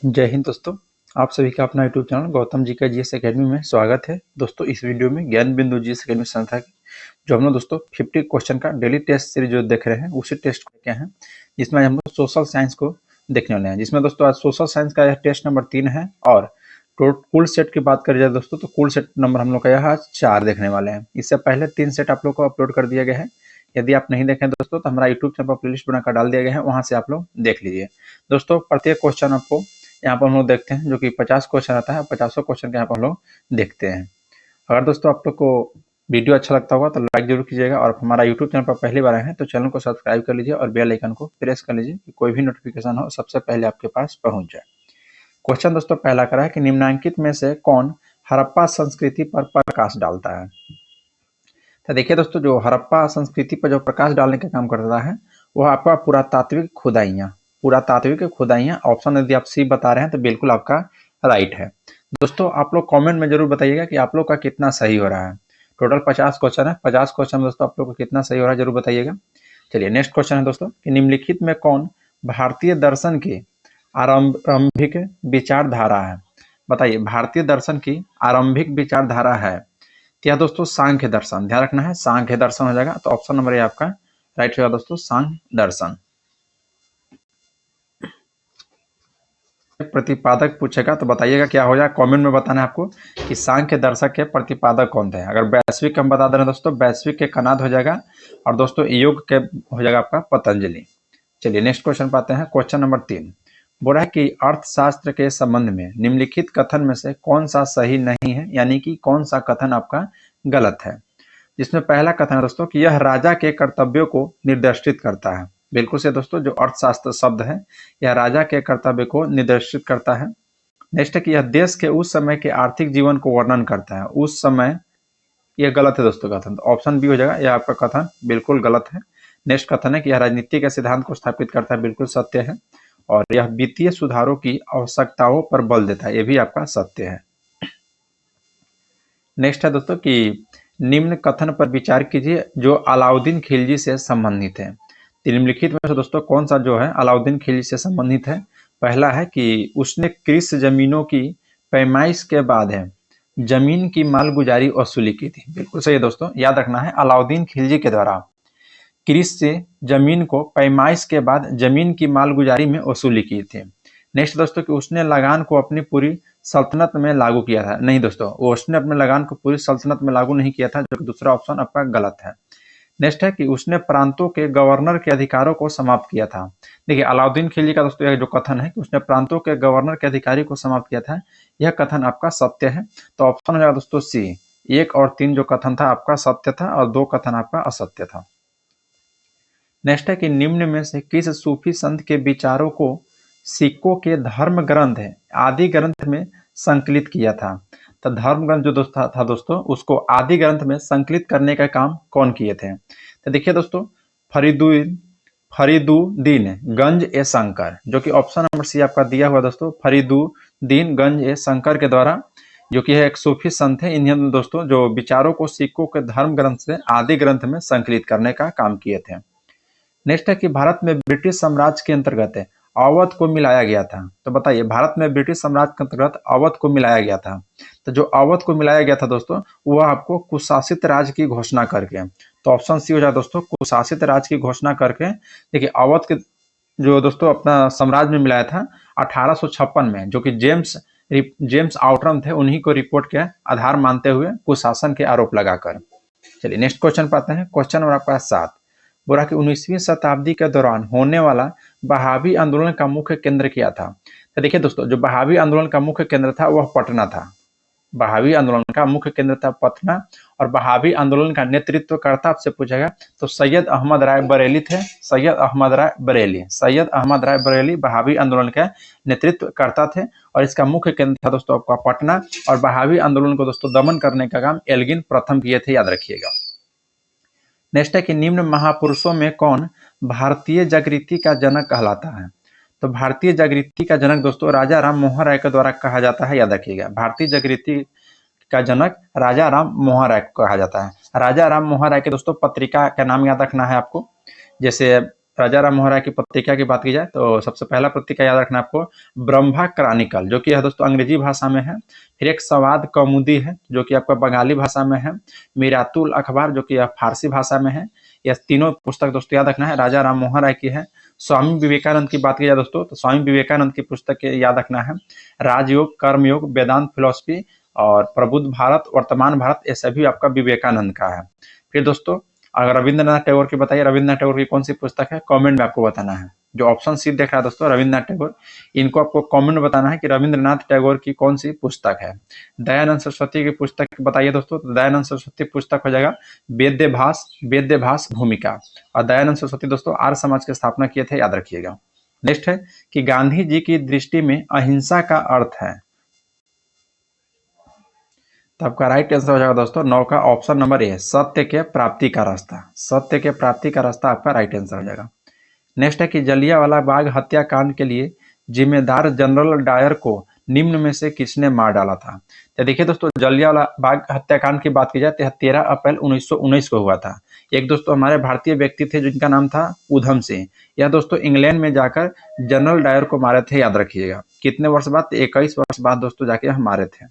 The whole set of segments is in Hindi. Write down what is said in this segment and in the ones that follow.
जय हिंद दोस्तों। आप सभी का अपना यूट्यूब चैनल गौतम जी का जीएस एकेडमी में स्वागत है। दोस्तों इस वीडियो में ज्ञान बिंदु जीएस एकेडमी संस्था की जो हम लोग दोस्तों 50 क्वेश्चन का डेली टेस्ट सीरीज जो देख रहे हैं उसी टेस्ट को लेके हैं, जिसमें हम लोग सोशल साइंस को देखने वाले हैं। जिसमें दोस्तों आज सोशल साइंस का यह टेस्ट नंबर 3 है और कुल सेट की बात करी जाए दोस्तों तो कुल सेट नंबर हम लोग का यह आज 4 देखने वाले हैं। इससे पहले 3 सेट आप लोग को अपलोड कर दिया गया है। यदि आप नहीं देखें दोस्तों तो हमारा यूट्यूब चैनल पर प्लेलिस्ट बनाकर डाल दिया गया है, वहां से आप लोग देख लीजिए। दोस्तों प्रत्येक क्वेश्चन आपको यहाँ पर हम लोग देखते हैं, जो कि 50 क्वेश्चन आता है। 50 क्वेश्चन के यहाँ पर हम लोग देखते हैं। अगर दोस्तों आप लोग को वीडियो अच्छा लगता होगा तो लाइक जरूर कीजिएगा, और हमारा यूट्यूब चैनल पर पहली बार आए हैं तो चैनल को सब्सक्राइब कर लीजिए और बेल आइकन को प्रेस कर लीजिए कि कोई भी नोटिफिकेशन हो सबसे पहले आपके पास पहुंच जाए। क्वेश्चन दोस्तों पहला करा है कि निम्नलिखित में से कौन हड़प्पा संस्कृति पर प्रकाश डालता है। तो देखिए दोस्तों, जो हड़प्पा संस्कृति पर जो प्रकाश डालने का काम करता है वह आपका पुरातात्विक खुदाइयाँ ऑप्शन यदि आप सी बता रहे हैं तो बिल्कुल आपका राइट है। दोस्तों आप लोग कमेंट में जरूर बताइएगा कि आप लोग का कितना सही हो रहा है। टोटल 50 क्वेश्चन है। 50 क्वेश्चन दोस्तों आप लोग को कितना सही हो रहा है जरूर बताइएगा। चलिए नेक्स्ट क्वेश्चन है दोस्तों कि निम्नलिखित में कौन भारतीय दर्शन की आरंभिक विचारधारा है। बताइए, भारतीय दर्शन की आरंभिक विचारधारा है क्या दोस्तों? सांख्य दर्शन। ध्यान रखना है, सांख्य दर्शन हो जाएगा। तो ऑप्शन नंबर ए आपका राइट होगा दोस्तों, सांख्य दर्शन। प्रतिपादक पूछेगा तो बताइएगा क्या हो जाएगा। कमेंट में बताना है आपको कि सांख्य दर्शक के प्रतिपादक कौन थे। अगर वैश्विक हम बता दे रहे हैं दोस्तों, वैश्विक के कनाद हो जाएगा, और दोस्तों योग के हो जाएगा आपका पतंजलि। चलिए नेक्स्ट क्वेश्चन पाते हैं। क्वेश्चन नंबर 3 बोल रहा है कि अर्थशास्त्र के संबंध में निम्नलिखित कथन में से कौन सा सही नहीं है, यानी कि कौन सा कथन आपका गलत है। जिसमें पहला कथन है दोस्तों कि यह राजा के कर्तव्यों को निर्देशित करता है। बिल्कुल से दोस्तों, जो अर्थशास्त्र शब्द है यह राजा के कर्तव्य को निर्देशित करता है। नेक्स्ट है कि यह देश के उस समय के आर्थिक जीवन को वर्णन करता है। उस समय, यह गलत है दोस्तों कथन। तो ऑप्शन बी हो जाएगा, यह आपका कथन बिल्कुल गलत है। नेक्स्ट कथन है कि यह राजनीति के सिद्धांत को स्थापित करता है। बिल्कुल सत्य है। और यह वित्तीय सुधारों की आवश्यकताओं पर बल देता है। यह भी आपका सत्य है। नेक्स्ट है दोस्तों कि निम्न कथन पर विचार कीजिए जो अलाउद्दीन खिलजी से संबंधित है। निम्नलिखित में से दोस्तों कौन सा जो है अलाउद्दीन खिलजी से संबंधित है। पहला है कि उसने कृषि जमीनों की पैमाइश के बाद है जमीन की मालगुजारी वसूली की थी। बिल्कुल सही है दोस्तों, याद रखना है, अलाउद्दीन खिलजी के द्वारा कृषि जमीन को पैमाइश के बाद जमीन की मालगुजारी में वसूली की थी। नेक्स्ट दोस्तों कि उसने लगान को अपनी पूरी सल्तनत में लागू किया था। नहीं दोस्तों, उसने अपने लगान को पूरी सल्तनत में लागू नहीं किया था, जो कि दूसरा ऑप्शन आपका गलत है। नेक्स्ट है कि उसने प्रांतों के गवर्नर के अधिकारों को समाप्त किया था। देखिए अलाउद्दीन खिलजी का दोस्तों यह जो कथन है कि उसने प्रांतों के गवर्नर के अधिकारी को समाप्त किया था, यह कथन आपका सत्य है। तो ऑप्शन हो जाएगा दोस्तों सी। 1 और 3 जो कथन था आपका सत्य था और 2 कथन आपका असत्य था। नेक्स्ट है कि निम्न में से किस सूफी संत के विचारों को सिखों के धर्म ग्रंथ है आदि ग्रंथ में संकलित किया था। तो धर्म ग्रंथ जो था दोस्तों, उसको आदि ग्रंथ में संकलित करने का काम कौन किए थे। तो देखिए दोस्तों, फरीदुद्दीन गंज ए शंकर, जो कि ऑप्शन नंबर सी आपका दिया हुआ दोस्तों, फरीदुद्दीन गंज ए शंकर के द्वारा, जो कि है एक सूफी संत है। इन्हें दोस्तों जो विचारों को सिखों के धर्म ग्रंथ से आदि ग्रंथ में संकलित करने का काम किए थे। नेक्स्ट है कि भारत में ब्रिटिश साम्राज्य के अंतर्गत अवध को मिलाया गया था। तो बताइए, भारत में ब्रिटिश साम्राज्य के अंतर्गत अवध को मिलाया गया था। तो जो अवध को मिलाया गया था दोस्तों, वह आपको कुशासित राज्य की घोषणा करके। तो ऑप्शन सी हो जाए दोस्तों, कुशासित राज्य की घोषणा करके। देखिए अवध के जो दोस्तों अपना साम्राज्य में मिलाया था 1856 में, जो कि जेम्स आउटरम थे, उन्हीं को रिपोर्ट के आधार मानते हुए कुशासन के आरोप लगाकर। चलिए नेक्स्ट क्वेश्चन पाते हैं। क्वेश्चन नंबर आपका 7 बोला कि 19वीं शताब्दी के दौरान होने वाला बहावी आंदोलन का मुख्य केंद्र क्या था। तो देखिए दोस्तों, जो बहावी आंदोलन का मुख्य केंद्र था वह पटना था। बहावी आंदोलन का मुख्य केंद्र था पटना। और बहावी आंदोलन का नेतृत्वकर्ता आपसे पूछेगा तो सैयद अहमद राय बरेली थे। सैयद अहमद राय बरेली बहावी आंदोलन के नेतृत्वकर्ता थे, और इसका मुख्य केंद्र था दोस्तों आपका पटना। और बहावी आंदोलन को दोस्तों दमन करने का काम एल्गिन प्रथम किए थे, याद रखिएगा। नेक्स्ट है कि निम्न महापुरुषों में कौन भारतीय जागृति का जनक कहलाता है। तो भारतीय जागृति का जनक दोस्तों राजा राम मोहन राय के द्वारा कहा जाता है, याद रखिएगा। भारतीय जागृति का जनक राजा राम मोहन राय को कहा जाता है। राजा राम मोहन राय के दोस्तों पत्रिका का नाम याद रखना है आपको, जैसे राजा राम मोहन राय की पत्रिका की बात की जाए तो सबसे पहला पत्रिका याद रखना आपको ब्रह्मा क्रॉनिकल, जो कि है दोस्तों अंग्रेजी भाषा में है। फिर एक सवाद कौमुदी है जो कि आपका बंगाली भाषा में है। मिरातुल अखबार जो कि फारसी भाषा में है। यह तीनों पुस्तक दोस्तों याद रखना है राजा राम मोहन राय की है। स्वामी विवेकानंद की बात की जाए दोस्तों तो स्वामी विवेकानंद की पुस्तक याद रखना है राजयोग, कर्मयोग, वेदांत फिलोसफी और प्रबुद्ध भारत, वर्तमान भारत, ये सभी आपका विवेकानंद का है। फिर दोस्तों अगर रविंद्रनाथ टैगोर की बताइए, रविंद्रनाथ टैगोर की कौन सी पुस्तक है, कमेंट में आपको बताना है। जो ऑप्शन सी देख रहा है दोस्तों रविंद्रनाथ टैगोर, इनको आपको कमेंट में बताना है कि रविंद्रनाथ टैगोर की कौन सी पुस्तक है। दयानंद सरस्वती की पुस्तक बताइए दोस्तों, तो दयानंद सरस्वती पुस्तक हो जाएगा वेद्यभास भूमिका। और दयानंद सरस्वती दोस्तों आर्य समाज की स्थापना किए थे, याद रखिएगा। नेक्स्ट है कि गांधी जी की दृष्टि में अहिंसा का अर्थ है, तो आपका राइट आंसर हो जाएगा दोस्तों 9 का ऑप्शन नंबर ए, सत्य के प्राप्ति का रास्ता। सत्य के प्राप्ति का रास्ता आपका राइट आंसर हो जाएगा। नेक्स्ट है कि जलियांवाला बाग हत्याकांड के लिए जिम्मेदार जनरल डायर को निम्न में से किसने मार डाला था। तो देखिए दोस्तों जलियांवाला बाग हत्याकांड की बात की जाए तो 13 अप्रैल 1919 को हुआ था। एक दोस्तों हमारे भारतीय व्यक्ति थे जिनका नाम था उधम सिंह। यह दोस्तों इंग्लैंड में जाकर जनरल डायर को मारे थे, याद रखिएगा। कितने वर्ष बाद, 21 वर्ष बाद दोस्तों जाके हम मारे थे।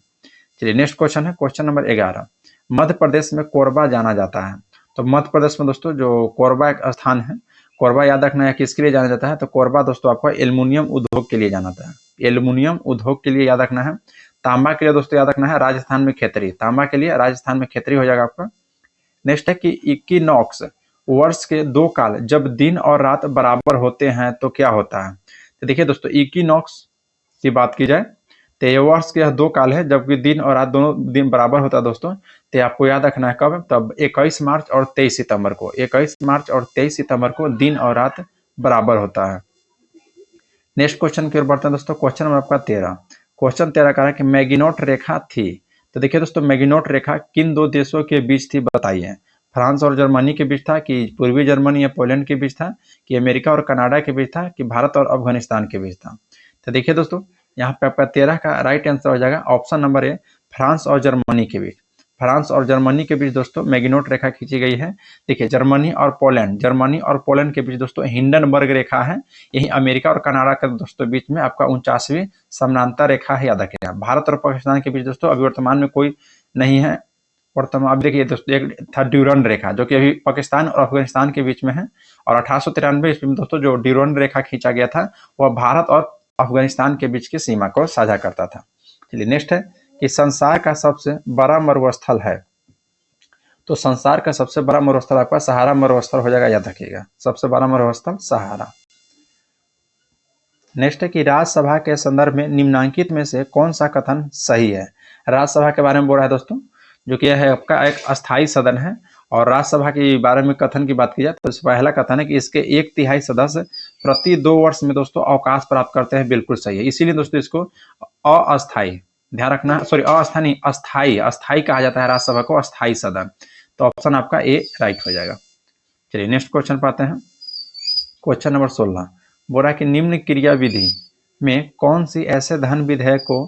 चलिए नेक्स्ट क्वेश्चन है क्वेश्चन नंबर 11। मध्य प्रदेश में कोरबा जाना जाता है, तो मध्य प्रदेश में दोस्तों जो कोरबा एक स्थान है, कोरबा याद रखना है किसके लिए जाना जाता है, तो कोरबा दोस्तों आपका एल्युमिनियम उद्योग के लिए जाना जाता है। एल्युमिनियम उद्योग के लिए याद रखना है। तांबा के लिए दोस्तों याद रखना है राजस्थान में खेतरी, तांबा के लिए राजस्थान में खेतरी हो जाएगा आपका। नेक्स्ट है कि इक्विनॉक्स वर्ष के 2 काल जब दिन और रात बराबर होते हैं तो क्या होता है। तो देखिए दोस्तों इक्विनॉक्स की बात की जाए तो ये वर्ष के 2 काल है जबकि दिन और रात दोनों दिन बराबर होता है दोस्तों। तो आपको याद रखना है कब, तब 21 मार्च और 23 सितंबर को, 21 मार्च और 23 सितंबर को दिन और रात बराबर होता है। नेक्स्ट क्वेश्चन की ओर बढ़ते हैं दोस्तों, क्वेश्चन नंबर आपका 13। क्वेश्चन 13 का है कि मैगिनोट रेखा थी, तो देखिए दोस्तों मैगिनोट रेखा किन 2 देशों के बीच थी बताइए। फ्रांस और जर्मनी के बीच था, कि पूर्वी जर्मनी या पोलैंड के बीच था, कि अमेरिका और कनाडा के बीच था, कि भारत और अफगानिस्तान के बीच था। तो देखिए दोस्तों यहाँ पे आपका 13 का राइट आंसर हो जाएगा ऑप्शन नंबर ए, फ्रांस और जर्मनी के बीच। फ्रांस और जर्मनी के बीच दोस्तों मैगिनोट रेखा खींची गई है। देखिए जर्मनी और पोलैंड के बीच दोस्तों हिंडनबर्ग रेखा है। यही अमेरिका और कनाडा के दोस्तों बीच में आपका 49वीं समानांतर रेखा है, याद रखिएगा। भारत और पाकिस्तान के बीच दोस्तों अभी वर्तमान में कोई नहीं है। वर्तमान अब देखिए दोस्तों एक था ड्यूरंड रेखा जो कि अभी पाकिस्तान और अफगानिस्तान के बीच में है, और 1893 ईस्वी में दोस्तों जो ड्यूरंड रेखा खींचा गया था वह भारत और अफगानिस्तान के बीच की सीमा को साझा करता था। चलिए नेक्स्ट है कि संसार का सबसे बड़ा मरुस्थल है, तो संसार का सबसे बड़ा मरुस्थल आपका सहारा मरुस्थल हो जाएगा, याद रखिएगा। सबसे बड़ा मरुस्थल सहारा। नेक्स्ट है कि राज्यसभा के संदर्भ में निम्नांकित में से कौन सा कथन सही है। राज्यसभा के बारे में बोल रहा है दोस्तों, जो कि है आपका एक अस्थायी सदन है। और राज्यसभा के बारे में कथन की बात की जाए तो पहला कथन है कि इसके 1/3 सदस्य प्रति 2 वर्ष में दोस्तों अवकाश प्राप्त करते हैं, बिल्कुल सही है। इसीलिए दोस्तों इसको अस्थायी, ध्यान रखना, सॉरी अस्थायी नहीं, अस्थायी, अस्थायी कहा जाता है राज्यसभा को, अस्थायी सदन। तो ऑप्शन आपका ए राइट हो जाएगा। चलिए नेक्स्ट क्वेश्चन पाते हैं, क्वेश्चन नंबर 16। बोला कि निम्न क्रिया विधि में कौन सी ऐसे धन विधेयक को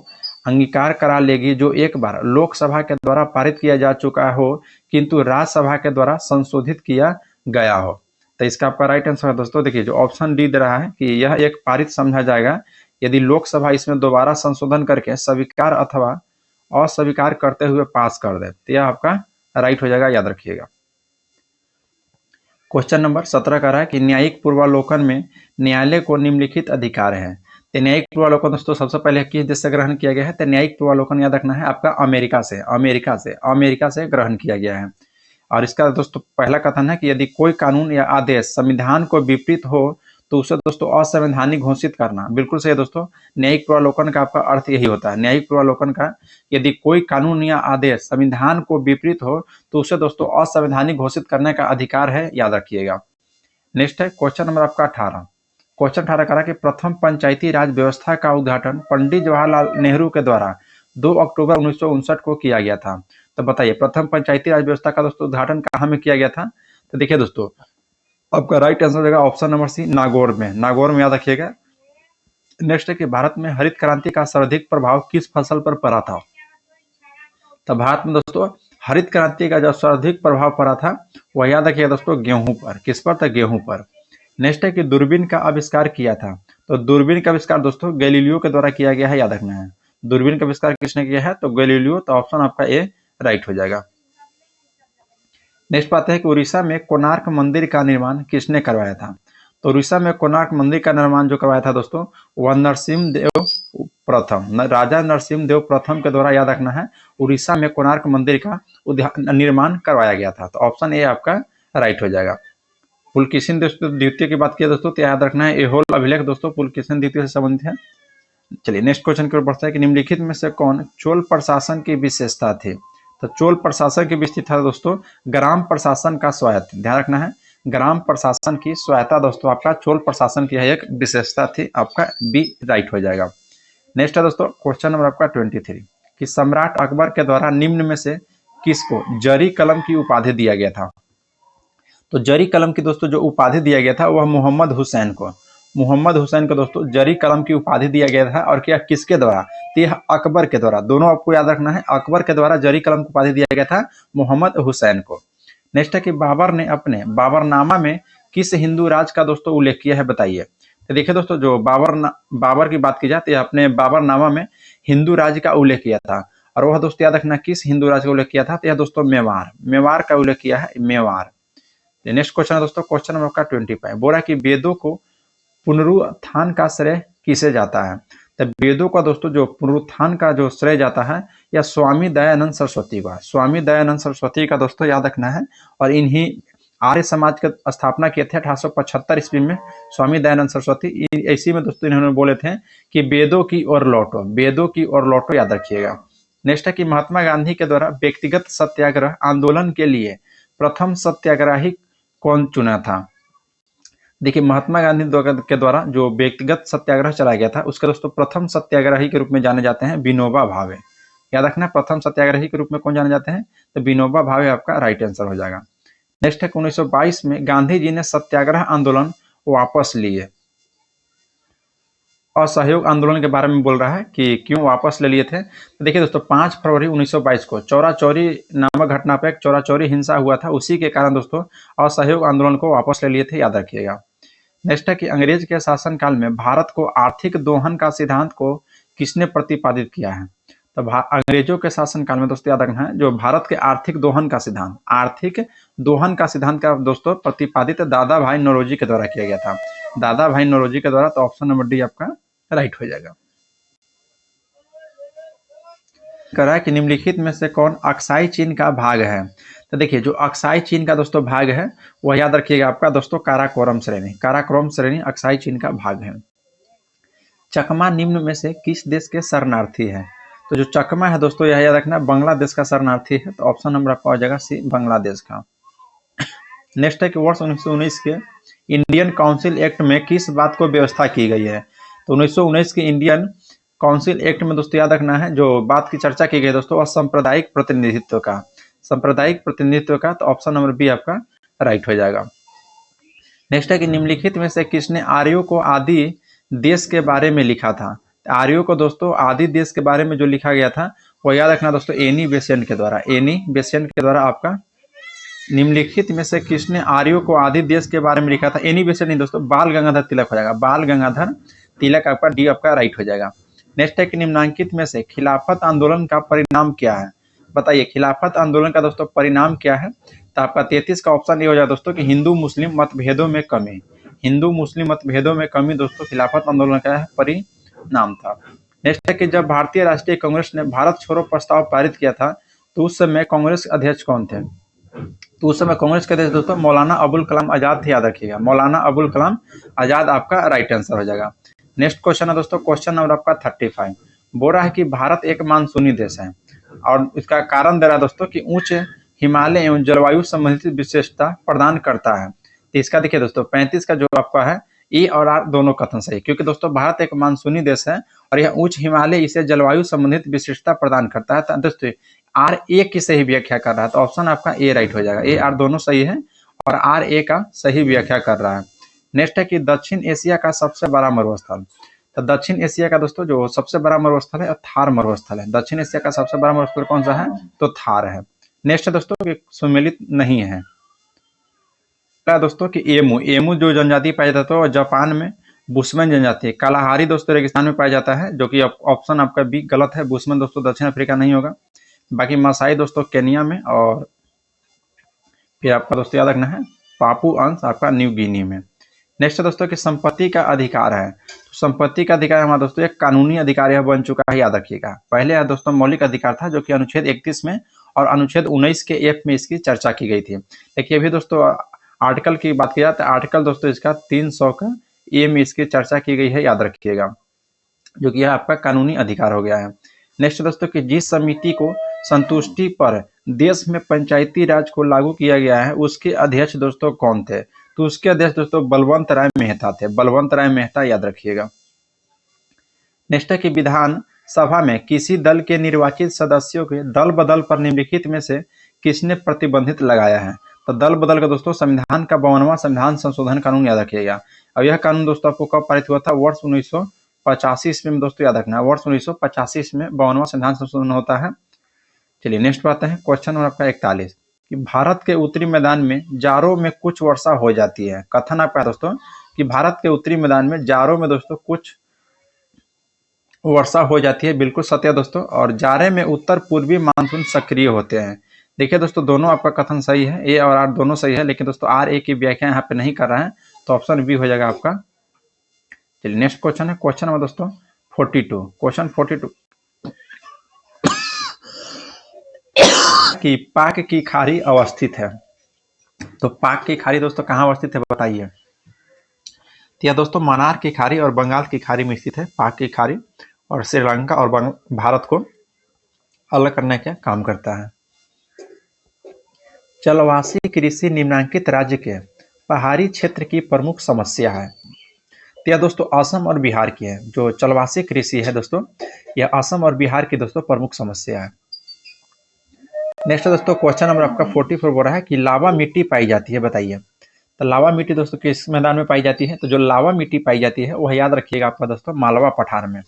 अंगीकार करा लेगी जो एक बार लोकसभा के द्वारा पारित किया जा चुका हो किंतु राज्यसभा के द्वारा संशोधित किया गया हो। तो इसका आपका राइट आंसर है दोस्तों, देखिए जो ऑप्शन डी दे रहा है कि यह एक पारित समझा जाएगा यदि लोकसभा इसमें दोबारा संशोधन करके स्वीकार अथवा अस्वीकार करते हुए पास कर दे, तो यह आपका राइट हो जाएगा, याद रखिएगा। क्वेश्चन नंबर 17 का रहा है कि न्यायिक पूर्वालोकन में न्यायालय को निम्नलिखित अधिकार है। तो न्यायिक पूर्वालोकन दोस्तों सबसे पहले किस देश से ग्रहण किया गया है, तो न्यायिक पूर्वालोकन याद रखना है आपका अमेरिका से ग्रहण किया गया है। और इसका दोस्तों पहला कथन है कि यदि कोई कानून या आदेश संविधान को विपरीत हो तो उसे दोस्तों असंवैधानिक घोषित करना, बिल्कुल सही है दोस्तों। न्यायिक पूर्वालोकन का आपका अर्थ यही होता है। न्यायिक पूर्वालोकन का यदि कोई कानून या आदेश संविधान को विपरीत हो तो उसे दोस्तों असंवैधानिक घोषित करने का अधिकार है, याद रखिएगा। नेक्स्ट है क्वेश्चन नंबर आपका 18। क्वेश्चन 18 करा कि प्रथम पंचायती राज व्यवस्था का उद्घाटन पंडित जवाहरलाल नेहरू के द्वारा 2 अक्टूबर 1959 को किया गया था। तो बताइए प्रथम पंचायती राज व्यवस्था का दोस्तों उद्घाटन कहाँ में किया गया था। तो देखिए दोस्तों आपका राइट आंसर हो जाएगा ऑप्शन नंबर सी, नागौर में याद रखिएगा। नेक्स्ट है कि भारत में हरित क्रांति का सर्वाधिक प्रभाव किस फसल पर पड़ा था। तो भारत में दोस्तों हरित क्रांति का जो सर्वाधिक प्रभाव पड़ा था वह याद रखिएगा दोस्तों गेहूं पर। किस पर, तो गेहूं पर। नेक्स्ट है कि दूरबीन का आविष्कार किया था। तो दूरबीन का आविष्कार दोस्तों गैलीलियो के द्वारा किया गया है, याद रखना है। दूरबीन का आविष्कार किसने किया है? तो गैलीलियो। तो ऑप्शन आपका ए राइट हो जाएगा। नेक्स्ट बात है कि उड़ीसा में कोणार्क मंदिर का निर्माण किसने करवाया था? तो उड़ीसा में कोणार्क मंदिर का निर्माण जो करवाया था दोस्तों, वह नरसिम्हदेव प्रथम, राजा नरसिम्हदेव प्रथम के द्वारा, याद रखना है। उड़ीसा में कोणार्क मंदिर का निर्माण करवाया गया था। तो ऑप्शन ए आपका राइट हो जाएगा। पुलकेशिन द्वितीय की बात किया दोस्तों, तो याद रखना है एहोल अभिलेख दोस्तों पुलकेशिन द्वितीय से संबंधित है। चलिए नेक्स्ट क्वेश्चन की ओर बढ़ता है कि निम्नलिखित में से कौन चोल प्रशासन की विशेषता थी? तो चोल प्रशासन की विशेषता था दोस्तों ग्राम प्रशासन का स्वायत्त, ध्यान रखना है। ग्राम प्रशासन की स्वायत्ता दोस्तों आपका चोल प्रशासन की एक विशेषता थी, आपका बी राइट हो जाएगा। नेक्स्ट है दोस्तों क्वेश्चन नंबर आपका 23 कि सम्राट अकबर के द्वारा निम्न में से किसको जरी कलम की उपाधि दिया गया था? तो जरी कलम की दोस्तों जो उपाधि दिया गया था वह मोहम्मद हुसैन को, मोहम्मद हुसैन को दोस्तों जरी कलम की उपाधि दिया गया था। और क्या किसके द्वारा? तो यह अकबर के द्वारा, दोनों आपको याद रखना है। अकबर के द्वारा जरी कलम की उपाधि दिया गया था मोहम्मद हुसैन को। नेक्स्ट है कि बाबर ने अपने बाबरनामा में किस हिंदू राज का दोस्तों उल्लेख किया है, बताइए। तो देखिए दोस्तों जो बाबर की बात की जाए तो अपने बाबरनामा में हिंदू राज का उल्लेख किया था। और वह दोस्तों याद रखना किस हिंदू राज का उल्लेख किया था? तो यह दोस्तों मेवाड़ का उल्लेख किया है, मेवाड़। नेक्स्ट क्वेश्चन है दोस्तों क्वेश्चन नंबर आपका 25, बोला कि वेदों को पुनरुत्थान का श्रेय किसे जाता है? तो वेदों का दोस्तों जो पुनरुत्थान का जो श्रेय जाता है या स्वामी दयानंद सरस्वती का, स्वामी दयानंद सरस्वती का दोस्तों याद रखना है। और इन्हीं आर्य समाज की स्थापना किए थे 1875 ईस्वी में स्वामी दयानंद सरस्वती। इसी में दोस्तों इन्होंने बोले थे कि वेदों की ओर लौटो, वेदों की ओर लौटो, याद रखिएगा। नेक्स्ट है कि महात्मा गांधी के द्वारा व्यक्तिगत सत्याग्रह आंदोलन के लिए प्रथम सत्याग्रही कौन चुना था? देखिए महात्मा गांधी के द्वारा जो व्यक्तिगत सत्याग्रह चलाया गया था उसके दोस्तों प्रथम सत्याग्रही के रूप में जाने जाते हैं विनोबा भावे, याद रखना। प्रथम सत्याग्रही के रूप में कौन जाने जाते हैं? तो विनोबा भावे आपका राइट आंसर हो जाएगा। नेक्स्ट है 1922 में गांधी जी ने सत्याग्रह आंदोलन वापस लिए। असहयोग आंदोलन के बारे में बोल रहा है कि क्यों वापस ले लिए थे। तो देखिए दोस्तों 5 फरवरी 1922 को चौरा चौरी नामक घटना पर चौरा चौरी हिंसा हुआ था, उसी के कारण दोस्तों असहयोग आंदोलन को वापस ले लिए थे, याद रखिएगा। नेक्स्ट है कि अंग्रेज के शासनकाल में भारत को आर्थिक दोहन का सिद्धांत को किसने प्रतिपादित किया है? तो अंग्रेजों के शासनकाल में दोस्तों याद रखना है जो भारत के आर्थिक दोहन का सिद्धांत का दोस्तों प्रतिपादित दादा भाई नौरोजी के द्वारा किया गया था, दादा भाई नौरोजी के द्वारा। तो ऑप्शन नंबर डी आपका राइट हो जाएगा। कह रहा है कि निम्नलिखित में से कौन अक्साई चीन का भाग है? तो देखिए जो अक्साई चीन का दोस्तों भाग है वह याद रखिएगा आपका दोस्तों काराकोरम श्रेणी, काराकोरम श्रेणी अक्साई चीन का भाग है। चकमा निम्न में से किस देश के शरणार्थी है? तो जो चकमा है दोस्तों यह याद रखना बांग्लादेश का शरणार्थी है। तो ऑप्शन नंबर आपका हो जाएगा सी बांग्लादेश का। नेक्स्ट है कि वर्ष 1919 के इंडियन काउंसिल एक्ट में किस बात को व्यवस्था की गई है? तो 1919 के इंडियन काउंसिल एक्ट में दोस्तों याद रखना है जो बात की चर्चा की गई दोस्तों सांप्रदायिक प्रतिनिधित्व का, सांप्रदायिक प्रतिनिधित्व का। तो ऑप्शन नंबर बी आपका राइट हो जाएगा। नेक्स्ट है कि निम्नलिखित में से किसने आर्यों को आदि देश के बारे में लिखा था? आर्यों को दोस्तों आदि देश के बारे में जो लिखा गया था वो याद रखना दोस्तों एनी बेसेंट के द्वारा, एनी बेसेंट के द्वारा। आपका निम्नलिखित में से किसने आर्यों को आदि देश के बारे में लिखा था? एनी बेसेंट नहीं दोस्तों, बाल गंगाधर तिलक हो जाएगा, बाल गंगाधर तिलक आपका डी आपका राइट हो जाएगा। नेक्स्ट है कि निम्नलिखित में से खिलाफत आंदोलन का परिणाम क्या है? बताइए खिलाफत आंदोलन का दोस्तों परिणाम क्या है? तो आपका 33 का ऑप्शन ये हो जाएगा दोस्तों कि हिंदू मुस्लिम मतभेदों में कमी, हिंदू मुस्लिम मतभेदों में कमी दोस्तों खिलाफत आंदोलन का परिणाम था। नेक्स्ट है कि जब भारतीय राष्ट्रीय कांग्रेस ने भारत छोड़ो प्रस्ताव पारित किया था तो उस समय कांग्रेस अध्यक्ष कौन थे? तो उस समय कांग्रेस के अध्यक्ष दोस्तों मौलाना अबुल कलाम आजाद थे, याद रखिएगा, मौलाना अबुल कलाम आजाद आपका राइट आंसर हो जाएगा। नेक्स्ट क्वेश्चन है दोस्तों क्वेश्चन नंबर आपका 35, बोल रहा है कि भारत एक मानसूनी देश है और इसका कारण दे रहा है दोस्तों कि उच्च हिमालय एवं जलवायु संबंधित विशेषता प्रदान करता है। तो इसका देखिए दोस्तों 35 का जो आपका है ए और आर दोनों कथन सही, क्योंकि दोस्तों भारत एक मानसूनी देश है और यह उच्च हिमालय इसे जलवायु संबंधित विशेषता प्रदान करता है। तो दोस्तों आर ए की सही व्याख्या कर रहा है, तो ऑप्शन आपका ए राइट हो जाएगा। ए आर दोनों सही है और आर ए का सही व्याख्या कर रहा है। नेक्स्ट है कि दक्षिण एशिया का सबसे बड़ा मरुस्थल। तो दक्षिण एशिया का दोस्तों जो सबसे बड़ा मरुस्थल है थार मरुस्थल है। दक्षिण एशिया का सबसे बड़ा मरुस्थल कौन सा है? तो थार है। नेक्स्ट है दोस्तों सुमेलित नहीं है। क्या दोस्तों कि एमू एमू जो जनजाति पाया जाता है जापान में, बुशमैन जनजाति है। कालाहारी दोस्तों रेगिस्तान में पाया जाता है, जो कि ऑप्शन आपका बी गलत है। बुशमैन दोस्तों दक्षिण अफ्रीका नहीं होगा। बाकी मसाई दोस्तों केनिया में, और फिर आपका दोस्तों याद रखना है पापू अंश आपका न्यू गिनी में। नेक्स्ट है दोस्तों कि संपत्ति का अधिकार है। तो संपत्ति का अधिकार हमारा दोस्तों एक कानूनी अधिकार यह बन चुका है, याद रखिएगा। पहले यह दोस्तों मौलिक अधिकार था, जो कि अनुच्छेद 31 में और अनुच्छेद 19 के एफ में इसकी चर्चा की गई थी। देखिए अभी दोस्तों आर्टिकल की बात की जाए तो आर्टिकल दोस्तों इसका 300 का ए में इसकी चर्चा की गई है, याद रखिएगा, जो कि यह आपका कानूनी अधिकार हो गया है। नेक्स्ट दोस्तों कि जिस समिति को संतुष्टि पर देश में पंचायती राज को लागू किया गया है, उसके अध्यक्ष दोस्तों कौन थे? तो उसके अध्यक्ष दोस्तों बलवंत राय मेहता थे। बलवंत राय मेहता, याद रखिएगा। नेक्स्ट है कि विधान सभा में किसी दल के निर्वाचित सदस्यों के दल बदल पर निम्नलिखित में से किसने प्रतिबंधित लगाया है? तो दल बदल का दोस्तों संविधान का 52वां संविधान संशोधन कानून, याद रखिएगा। अब यह कानून दोस्तों आपको कब पारित हुआ था? वर्ष 1985 ईस्वी में दोस्तों, याद रखना है। वर्ष 1985 ईस्वी में 52वां संविधान संशोधन होता है। चलिए नेक्स्ट बात है क्वेश्चन नंबर आपका 41 कि भारत के उत्तरी मैदान में जाड़ों में कुछ वर्षा हो जाती है। कथन आपका दोस्तों कि भारत के उत्तरी मैदान में जाड़ों में दोस्तों कुछ वर्षा हो जाती है, बिल्कुल सत्य दोस्तों। और जाड़े में उत्तर पूर्वी मानसून सक्रिय होते हैं। देखिए दोस्तों दोनों आपका कथन सही है, ए और आर दोनों सही है, लेकिन दोस्तों आर ए की व्याख्या यहाँ पे नहीं कर रहा है, तो ऑप्शन बी हो जाएगा आपका। चलिए नेक्स्ट क्वेश्चन है क्वेश्चन नंबर दोस्तों 42। क्वेश्चन 42 कि पाक की खाड़ी अवस्थित है। तो पाक की खाड़ी दोस्तों कहाँ अवस्थित है बताइए? तो यह दोस्तों मन्नार की खाड़ी और बंगाल की खाड़ी में स्थित है पाक की खाड़ी, और श्रीलंका और भारत को अलग करने का काम करता है। जलवासी कृषि निम्नलिखित राज्य के पहाड़ी क्षेत्र की प्रमुख समस्या है। तो यह दोस्तों असम और बिहार की है। जो जलवासी कृषि है दोस्तों, यह असम और बिहार की दोस्तों प्रमुख समस्या है। नेक्स्ट दोस्तों क्वेश्चन नंबर आपका 44 बोल रहा है कि लावा मिट्टी पाई जाती है, बताइए। तो लावा मिट्टी दोस्तों किस मैदान में पाई जाती है? तो जो लावा मिट्टी पाई जाती है वह याद रखिएगा आपका दोस्तों मालवा पठार में।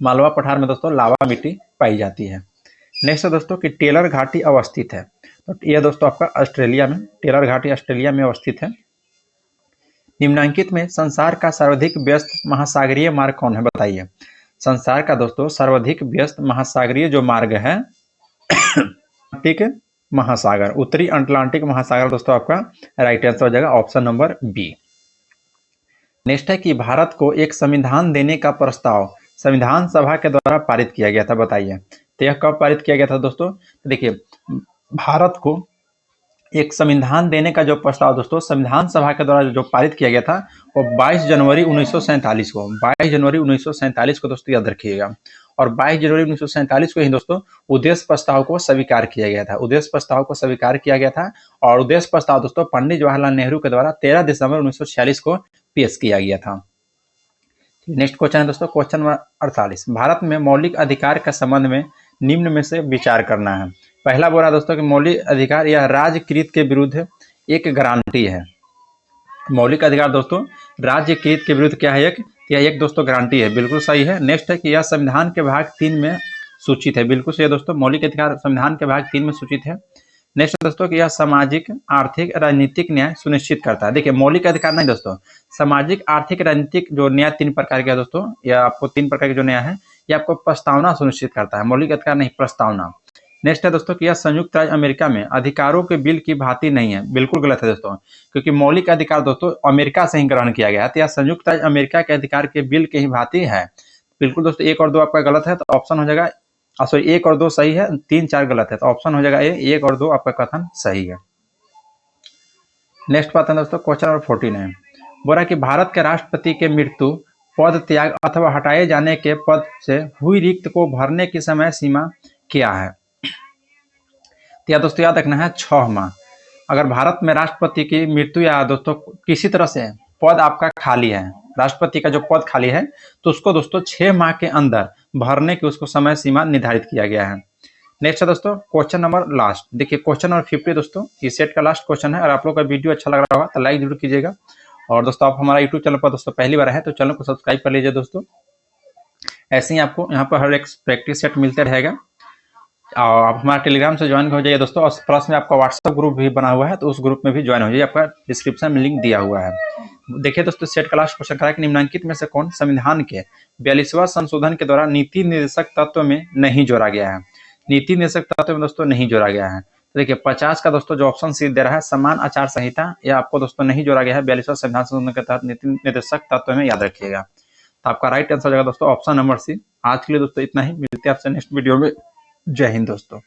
मालवा पठार में दोस्तों लावा मिट्टी पाई जाती है। नेक्स्ट है दोस्तों कि टेलर घाटी अवस्थित है। तो यह दोस्तों आपका ऑस्ट्रेलिया में, टेलर घाटी ऑस्ट्रेलिया में अवस्थित है। निम्नलिखित में संसार का सर्वाधिक व्यस्त महासागरीय मार्ग कौन है, बताइए। संसार का दोस्तों सर्वाधिक व्यस्त महासागरीय जो मार्ग है अटलांटिक महासागर, उत्तरी अटलांटिक महासागर दोस्तों आपका राइट आंसर हो जाएगा ऑप्शन नंबर बी। नेक्स्ट है कि भारत को एक संविधान देने का प्रस्ताव संविधान सभा के द्वारा पारित किया गया था, बताइए। तो यह कब पारित किया गया था दोस्तों? देखिए भारत को एक संविधान देने का जो प्रस्ताव दोस्तों संविधान सभा के द्वारा जो पारित किया गया था वो 22 जनवरी 1947 को, 22 जनवरी 1947 को दोस्तों याद रखिएगा। और 22 जनवरी 1947 को ही दोस्तों उद्देश्य प्रस्ताव को स्वीकार किया गया था। उद्देश्य प्रस्ताव को स्वीकार किया गया था और उद्देश्य प्रस्ताव दोस्तों पंडित जवाहरलाल नेहरू के द्वारा 13 दिसंबर 1946 को पेश किया गया था। नेक्स्ट क्वेश्चन है दोस्तों क्वेश्चन नंबर 48। भारत में मौलिक अधिकार के संबंध में निम्न में से विचार करना है। पहला बोल रहा दोस्तों कि मौलिक अधिकार यह राज्यकृत के विरुद्ध एक गारंटी है। मौलिक अधिकार दोस्तों राज्यकृत के विरुद्ध क्या है? यह एक दोस्तों गारंटी है, बिल्कुल सही है। नेक्स्ट है कि यह संविधान के भाग 3 में सूचित है, बिल्कुल सही है दोस्तों। मौलिक अधिकार संविधान के भाग 3 में सूचित है। नेक्स्ट दोस्तों कि यह सामाजिक आर्थिक राजनीतिक न्याय सुनिश्चित करता है। देखिए मौलिक अधिकार नहीं दोस्तों, सामाजिक आर्थिक राजनीतिक जो न्याय 3 प्रकार के है दोस्तों, यह आपको 3 प्रकार के जो न्याय है यह आपको प्रस्तावना सुनिश्चित करता है, मौलिक अधिकार नहीं, प्रस्तावना। नेक्स्ट है दोस्तों कि यह संयुक्त राज्य अमेरिका में अधिकारों के बिल की भांति नहीं है, बिल्कुल गलत है दोस्तों, क्योंकि मौलिक अधिकार दोस्तों अमेरिका से ही ग्रहण किया गया है। तो यह संयुक्त राज्य अमेरिका के अधिकार के बिल के ही भांति है। बिल्कुल दोस्तों 1 और 2 आपका गलत है, तो ऑप्शन हो जाएगा सॉरी 1 और 2 सही है, 3 4 गलत है, तो ऑप्शन हो जाएगा ए, 1 और 2 आपका कथन सही है। नेक्स्ट बात है दोस्तों क्वेश्चन नंबर 49। बोला कि भारत के राष्ट्रपति के मृत्यु, पद त्याग अथवा हटाए जाने के पद से हुई रिक्त को भरने की समय सीमा क्या है? तो यह दोस्तों याद रखना है 6 माह। अगर भारत में राष्ट्रपति की मृत्यु या दोस्तों किसी तरह से पद आपका खाली है, राष्ट्रपति का जो पद खाली है, तो उसको दोस्तों 6 माह के अंदर भरने की उसको समय सीमा निर्धारित किया गया है। नेक्स्ट है दोस्तों क्वेश्चन नंबर लास्ट। देखिए क्वेश्चन नंबर 50 दोस्तों इस सेट का लास्ट क्वेश्चन है। और आप लोग का वीडियो अच्छा लग रहा होगा तो लाइक जरूर कीजिएगा। और दोस्तों आप हमारा यूट्यूब चैनल पर दोस्तों पहली बार है तो चैनल को सब्सक्राइब कर लीजिए दोस्तों। ऐसे ही आपको यहाँ पर हर एक प्रैक्टिस सेट मिलते रहेगा। और आप हमारा टेलीग्राम से ज्वाइन हो जाइए दोस्तों, और प्लस में आपका व्हाट्सएप ग्रुप भी बना हुआ है, तो उस ग्रुप में भी ज्वाइन हो जाइए, आपका डिस्क्रिप्शन में लिंक दिया हुआ है। देखिए दोस्तों, सेट क्लास क्वेश्चन करा कि निम्नलिखित में से कौन संविधान के 42वां संशोधन के द्वारा नीति निर्देशक तत्व में नहीं जोड़ा गया है। नीति निर्देशक तत्व में दोस्तों नहीं जोड़ा गया है। तो देखिए 50 का दोस्तों जो ऑप्शन सी दे रहा है, समान आचार संहिता, यह आपको दोस्तों नहीं जोड़ा गया है 42वां संविधान संशोधन के तहत नीति निर्देशक तत्व में, याद रखिएगा। तो आपका राइट आंसर हो जाएगा दोस्तों ऑप्शन नंबर सी। आज के लिए दोस्तों इतना ही, मिलते हैं आपसे नेक्स्ट वीडियो में। जय हिंद दोस्तों।